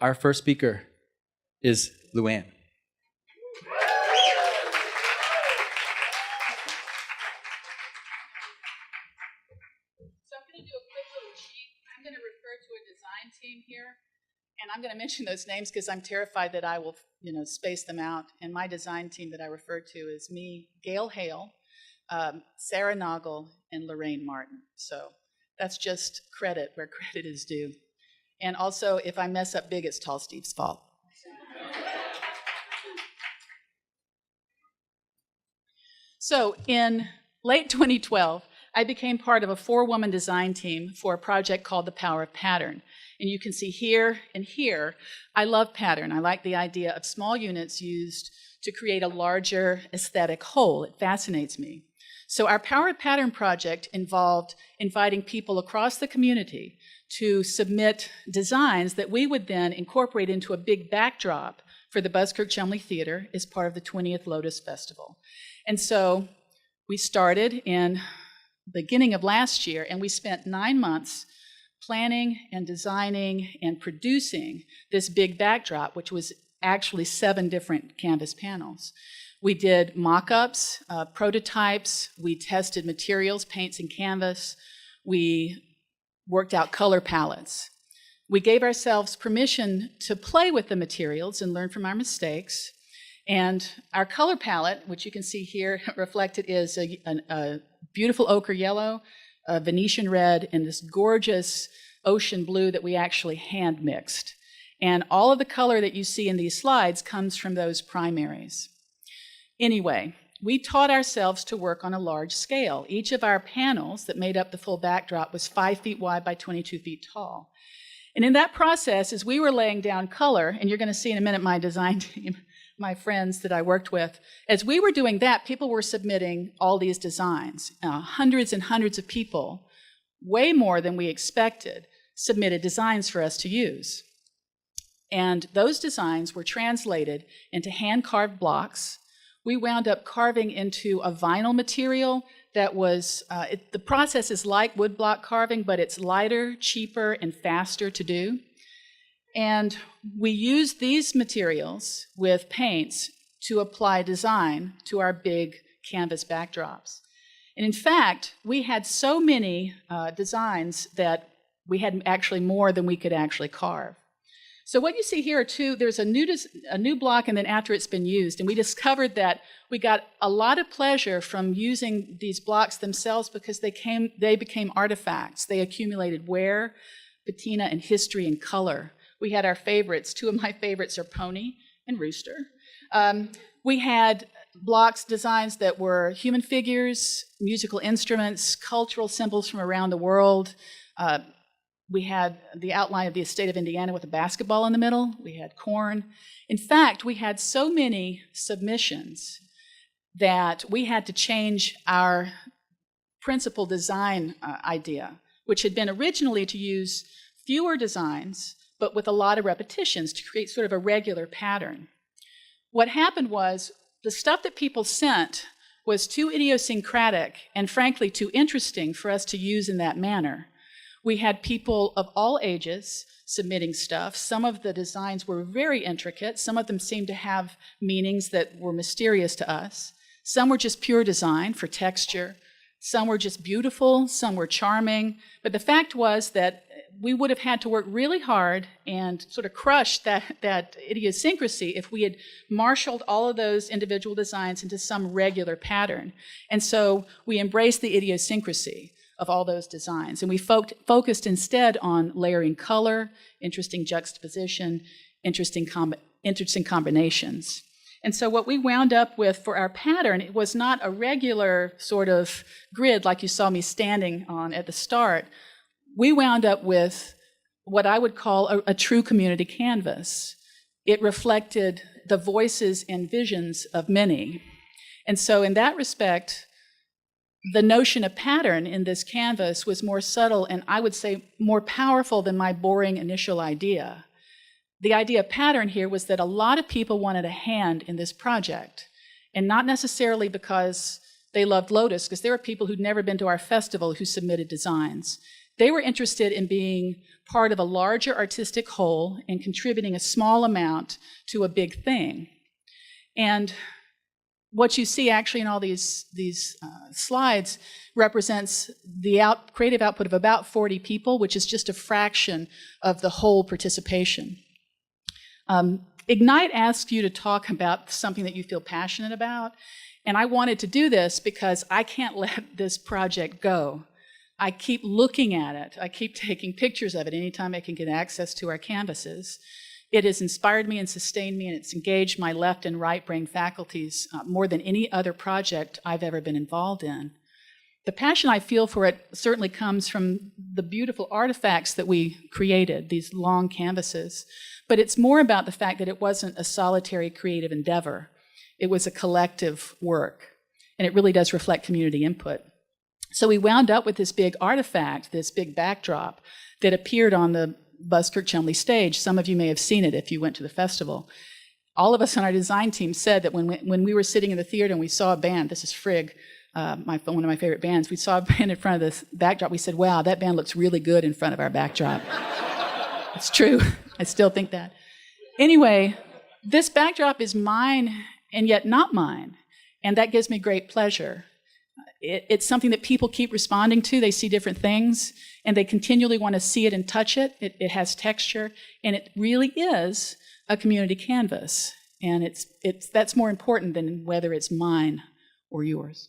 our first speaker is LuAnne. So I'm going to do a quick little cheat. I'm going to refer to a design team here, and I'm going to mention those names because I'm terrified that I will, space them out. And my design team that I refer to is me, Gail Hale, Sarah Noggle, and Lorraine Martin. So that's just credit where credit is due. And also, if I mess up big, it's Tall Steve's fault. So in late 2012, I became part of a 4-woman design team for a project called The Power of Pattern. And you can see here and here, I love pattern. I like the idea of small units used to create a larger aesthetic whole. It fascinates me. So our Power of Pattern project involved inviting people across the community to submit designs that we would then incorporate into a big backdrop for the Buskirk-Chumley Theater as part of the 20th Lotus Festival. And so we started in the beginning of last year, and we spent 9 months planning and designing and producing this big backdrop, which was actually 7 different canvas panels. We did mock-ups, prototypes, we tested materials, paints and canvas, we worked out color palettes. We gave ourselves permission to play with the materials and learn from our mistakes. And our color palette, which you can see here reflected, is a beautiful ochre yellow, a Venetian red, and this gorgeous ocean blue that we actually hand mixed. And all of the color that you see in these slides comes from those primaries. Anyway, we taught ourselves to work on a large scale. Each of our panels that made up the full backdrop was 5 feet wide by 22 feet tall. And in that process, as we were laying down color, and you're going to see in a minute my design team, my friends that I worked with, as we were doing that, people were submitting all these designs. Hundreds and hundreds of people, way more than we expected, submitted designs for us to use. And those designs were translated into hand-carved blocks. We wound up carving into a vinyl material that was, the process is like woodblock carving, but it's lighter, cheaper, and faster to do. And we used these materials with paints to apply design to our big canvas backdrops. And in fact, we had so many designs that we had actually more than we could actually carve. So what you see here are there's a new block and then after it's been used. And we discovered that we got a lot of pleasure from using these blocks themselves because they became artifacts. They accumulated wear, patina, and history and color. We had our favorites. 2 of my favorites are Pony and Rooster. We had blocks, designs that were human figures, musical instruments, cultural symbols from around the world. We had the outline of the state of Indiana with a basketball in the middle. We had corn. In fact, we had so many submissions that we had to change our principal design idea, which had been originally to use fewer designs, but with a lot of repetitions to create sort of a regular pattern. What happened was the stuff that people sent was too idiosyncratic and frankly too interesting for us to use in that manner. We had people of all ages submitting stuff. Some of the designs were very intricate. Some of them seemed to have meanings that were mysterious to us. Some were just pure design for texture. Some were just beautiful. Some were charming. But the fact was that we would have had to work really hard and sort of crush that idiosyncrasy if we had marshaled all of those individual designs into some regular pattern. And so we embraced the idiosyncrasy of all those designs. And we focused instead on layering color, interesting juxtaposition, interesting combinations. And so what we wound up with for our pattern, it was not a regular sort of grid like you saw me standing on at the start. We wound up with what I would call a true community canvas. It reflected the voices and visions of many. And so in that respect, the notion of pattern in this canvas was more subtle and I would say more powerful than my boring initial idea. The idea of pattern here was that a lot of people wanted a hand in this project, and not necessarily because they loved Lotus, because there were people who'd never been to our festival who submitted designs. They were interested in being part of a larger artistic whole and contributing a small amount to a big thing. And what you see actually in all these slides represents the creative output of about 40 people, which is just a fraction of the whole participation. Ignite asks you to talk about something that you feel passionate about, and I wanted to do this because I can't let this project go. I keep looking at it. I keep taking pictures of it anytime I can get access to our canvases. It has inspired me and sustained me, and it's engaged my left and right brain faculties more than any other project I've ever been involved in. The passion I feel for it certainly comes from the beautiful artifacts that we created, these long canvases, but it's more about the fact that it wasn't a solitary creative endeavor. It was a collective work, and it really does reflect community input. So we wound up with this big artifact, this big backdrop that appeared on the Buskirk-Chumley stage. Some of you may have seen it if you went to the festival. All of us on our design team said that when we were sitting in the theater and we saw a band, this is Frigg, one of my favorite bands, we saw a band in front of this backdrop, we said, wow, that band looks really good in front of our backdrop. It's true. I still think that. Anyway, this backdrop is mine and yet not mine, and that gives me great pleasure. It's something that people keep responding to. They see different things, and they continually want to see it and touch it. It has texture, and it really is a community canvas. And that's more important than whether it's mine or yours.